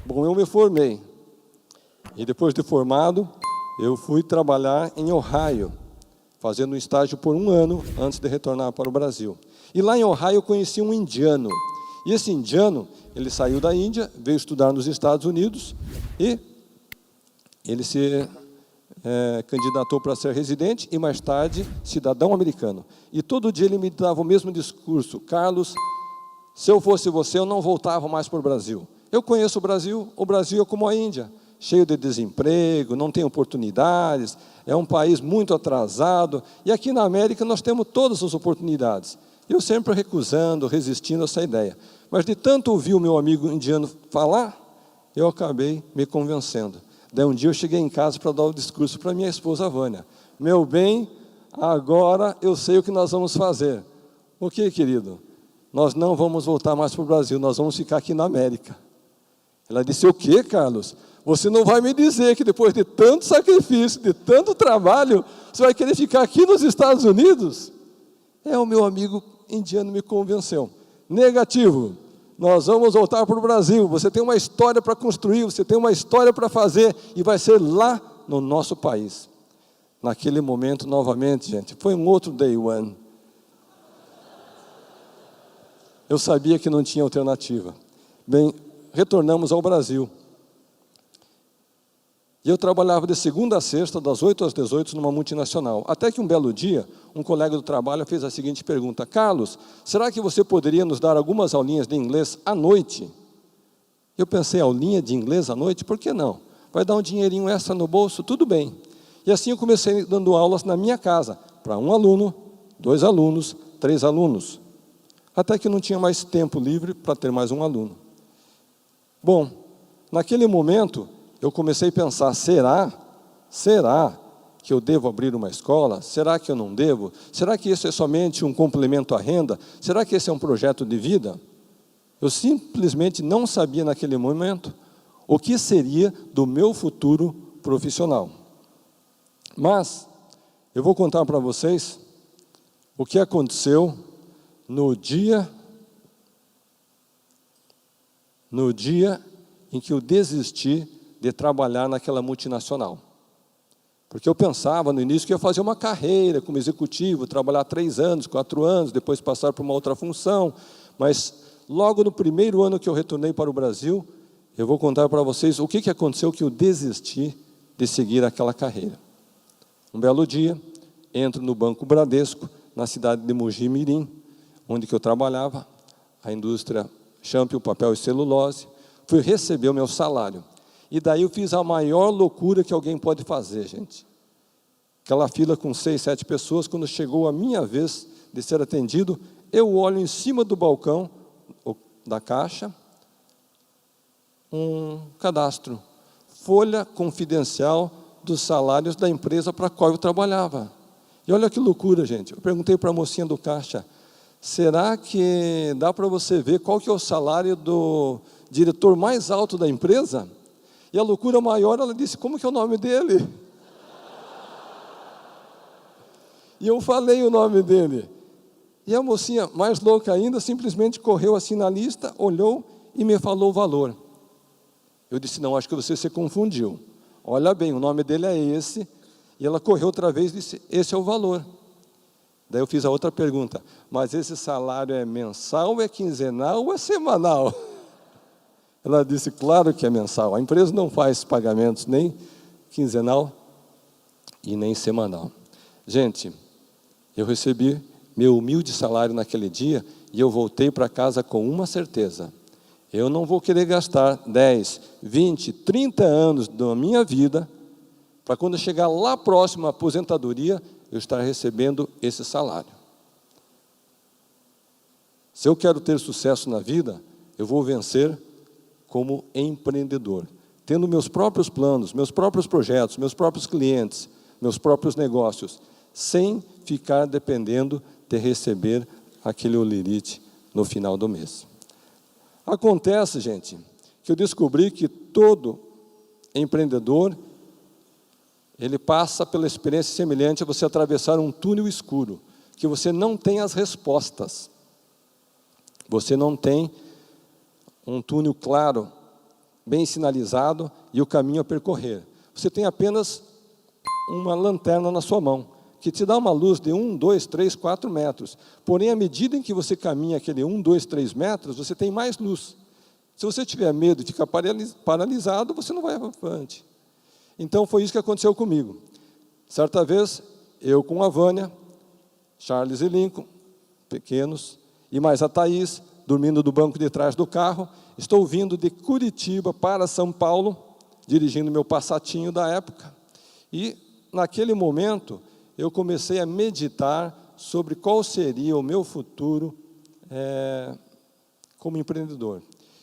Bom, eu me formei. E depois de formado, eu fui trabalhar em Ohio, fazendo um estágio por 1 ano antes de retornar para o Brasil. E lá em Ohio eu conheci um indiano. E esse indiano, ele saiu da Índia, veio estudar nos Estados Unidos e ele se candidatou para ser residente e mais tarde cidadão americano. E todo dia ele me dava o mesmo discurso: Carlos, se eu fosse você, eu não voltava mais para o Brasil. Eu conheço o Brasil é como a Índia, cheio de desemprego, não tem oportunidades, é um país muito atrasado, e aqui na América nós temos todas as oportunidades. Eu sempre recusando, resistindo a essa ideia. Mas de tanto ouvir o meu amigo indiano falar, eu acabei me convencendo. Daí um dia eu cheguei em casa para dar o discurso para minha esposa Vânia. Meu bem, agora eu sei o que nós vamos fazer. O que, querido? Nós não vamos voltar mais para o Brasil, nós vamos ficar aqui na América. Ela disse: o quê, Carlos? Você não vai me dizer que depois de tanto sacrifício, de tanto trabalho, você vai querer ficar aqui nos Estados Unidos? O meu amigo indiano me convenceu. Negativo, nós vamos voltar para o Brasil, você tem uma história para construir, você tem uma história para fazer, e vai ser lá no nosso país. Naquele momento, novamente, gente, foi um outro day one. Eu sabia que não tinha alternativa. Bem, retornamos ao Brasil. E eu trabalhava de segunda a sexta, das 8 às 18, numa multinacional. Até que um belo dia, um colega do trabalho fez a seguinte pergunta: Carlos, será que você poderia nos dar algumas aulinhas de inglês à noite? Eu pensei: aulinha de inglês à noite? Por que não? Vai dar um dinheirinho extra no bolso? Tudo bem. E assim eu comecei dando aulas na minha casa, para 1 aluno, 2 alunos, 3 alunos. Até que não tinha mais tempo livre para ter mais um aluno. Bom, naquele momento, eu comecei a pensar: será que eu devo abrir uma escola? Será que eu não devo? Será que isso é somente um complemento à renda? Será que esse é um projeto de vida? Eu simplesmente não sabia naquele momento o que seria do meu futuro profissional. Mas eu vou contar para vocês o que aconteceu no dia em que eu desisti de trabalhar naquela multinacional. Porque eu pensava no início que ia fazer uma carreira como executivo, trabalhar 3 anos, 4 anos, depois passar para uma outra função. Mas logo no primeiro ano que eu retornei para o Brasil, eu vou contar para vocês o que aconteceu que eu desisti de seguir aquela carreira. Um belo dia, entro no Banco Bradesco, na cidade de Mogi Mirim, onde que eu trabalhava, a indústria Champion, papel e celulose. Fui receber o meu salário. E daí eu fiz a maior loucura que alguém pode fazer, gente. Aquela fila com 6, 7 pessoas, quando chegou a minha vez de ser atendido, eu olho em cima do balcão da caixa, um cadastro, folha confidencial dos salários da empresa para a qual eu trabalhava. E olha que loucura, gente. Eu perguntei para a mocinha do caixa: será que dá para você ver qual que é o salário do diretor mais alto da empresa? E a loucura maior, ela disse: como que é o nome dele? E eu falei o nome dele. E a mocinha, mais louca ainda, simplesmente correu assim na lista, olhou e me falou o valor. Eu disse: não, acho que você se confundiu. Olha bem, o nome dele é esse. E ela correu outra vez e disse: esse é o valor. Daí eu fiz a outra pergunta: mas esse salário é mensal, é quinzenal ou é semanal? Ela disse: claro que é mensal. A empresa não faz pagamentos nem quinzenal e nem semanal. Gente, eu recebi meu humilde salário naquele dia e eu voltei para casa com uma certeza: eu não vou querer gastar 10, 20, 30 anos da minha vida para quando chegar lá próximo à aposentadoria, eu estar recebendo esse salário. Se eu quero ter sucesso na vida, eu vou vencer como empreendedor, tendo meus próprios planos, meus próprios projetos, meus próprios clientes, meus próprios negócios, sem ficar dependendo de receber aquele olerite no final do mês. Acontece, gente, que eu descobri que todo empreendedor, ele passa pela experiência semelhante a você atravessar um túnel escuro, que você não tem as respostas. Você não tem um túnel claro bem sinalizado e o caminho a percorrer. Você tem apenas uma lanterna na sua mão, que te dá uma luz de 1, 2, 3, 4 metros. Porém, à medida em que você caminha aquele 1, 2, 3 metros, você tem mais luz. Se você tiver medo de ficar paralisado, você não vai avante. Então, foi isso que aconteceu comigo. Certa vez, eu com a Vânia, Charles e Lincoln, pequenos, e mais a Thaís, dormindo no banco de trás do carro, estou vindo de Curitiba para São Paulo, dirigindo meu Passatinho da época. E, naquele momento, eu comecei a meditar sobre qual seria o meu futuro como empreendedor.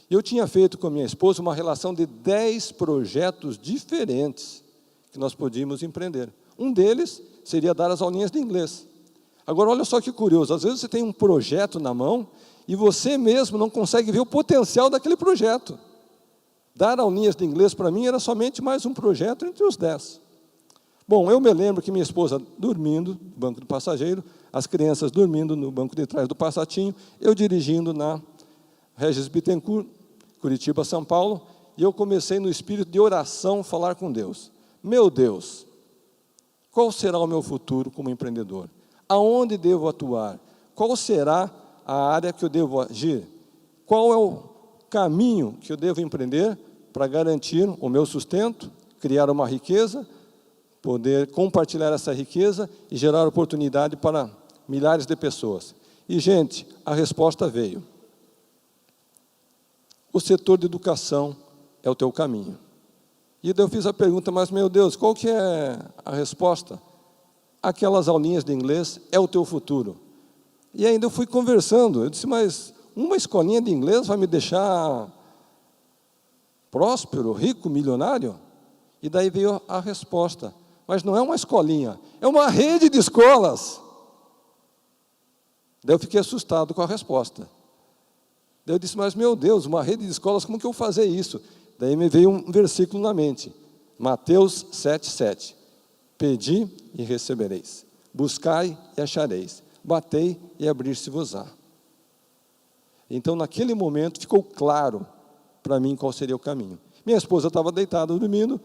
Eu tinha feito com a minha esposa uma relação de 10 projetos diferentes que nós podíamos empreender. Um deles seria dar as aulinhas de inglês. Agora, olha só que curioso, às vezes você tem um projeto na mão e você mesmo não consegue ver o potencial daquele projeto. Dar aulinhas de inglês, para mim, era somente mais um projeto entre os 10. Bom, eu me lembro que minha esposa dormindo no banco do passageiro, as crianças dormindo no banco de trás do Passatinho, eu dirigindo na Regis Bittencourt, Curitiba, São Paulo, e eu comecei no espírito de oração falar com Deus. Meu Deus, qual será o meu futuro como empreendedor? Aonde devo atuar? Qual será a área que eu devo agir? Qual é o caminho que eu devo empreender para garantir o meu sustento, criar uma riqueza, poder compartilhar essa riqueza e gerar oportunidade para milhares de pessoas? E, gente, a resposta veio. O setor de educação é o teu caminho. E daí eu fiz a pergunta, mas, meu Deus, qual que é a resposta? Aquelas aulinhas de inglês é o teu futuro. E ainda eu fui conversando, eu disse, mas uma escolinha de inglês vai me deixar próspero, rico, milionário? E daí veio a resposta, mas não é uma escolinha, é uma rede de escolas. Daí eu fiquei assustado com a resposta. Daí eu disse, mas meu Deus, uma rede de escolas, como que eu vou fazer isso? Daí me veio um versículo na mente, Mateus 7,7. Pedi e recebereis, buscai e achareis, batei e abrir-se-vos-á. Então, naquele momento, ficou claro para mim qual seria o caminho. Minha esposa estava deitada, dormindo,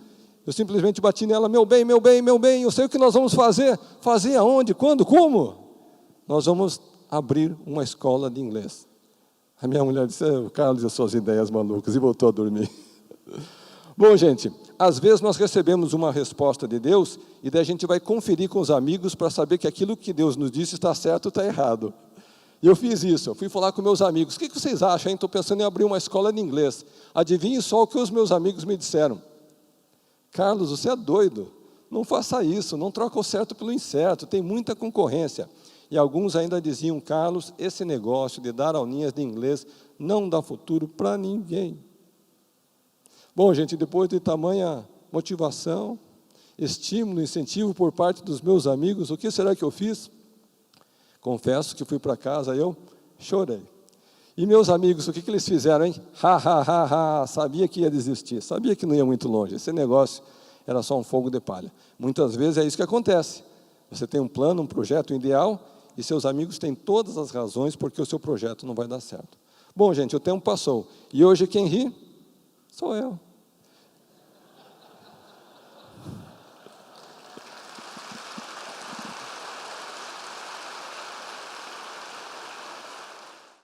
eu simplesmente bati nela, meu bem, meu bem, meu bem, eu sei o que nós vamos fazer. Fazer aonde, quando, como? Nós vamos abrir uma escola de inglês. A minha mulher disse, Carlos, as suas ideias malucas, e voltou a dormir. Bom, gente, às vezes nós recebemos uma resposta de Deus e daí a gente vai conferir com os amigos para saber que aquilo que Deus nos disse está certo ou está errado. E eu fiz isso, eu fui falar com meus amigos, o que vocês acham, hein? Estou pensando em abrir uma escola de inglês. Adivinhe só o que os meus amigos me disseram. Carlos, você é doido, não faça isso, não troca o certo pelo incerto, tem muita concorrência. E alguns ainda diziam, Carlos, esse negócio de dar aulinhas de inglês não dá futuro para ninguém. Bom, gente, depois de tamanha motivação, estímulo, incentivo por parte dos meus amigos, o que será que eu fiz? Confesso que fui para casa, eu chorei. E meus amigos, o que eles fizeram, hein? Sabia que ia desistir, sabia que não ia muito longe, esse negócio era só um fogo de palha. Muitas vezes é isso que acontece. Você tem um plano, um projeto ideal, e seus amigos têm todas as razões porque o seu projeto não vai dar certo. Bom, gente, o tempo passou, e hoje quem ri? Sou eu.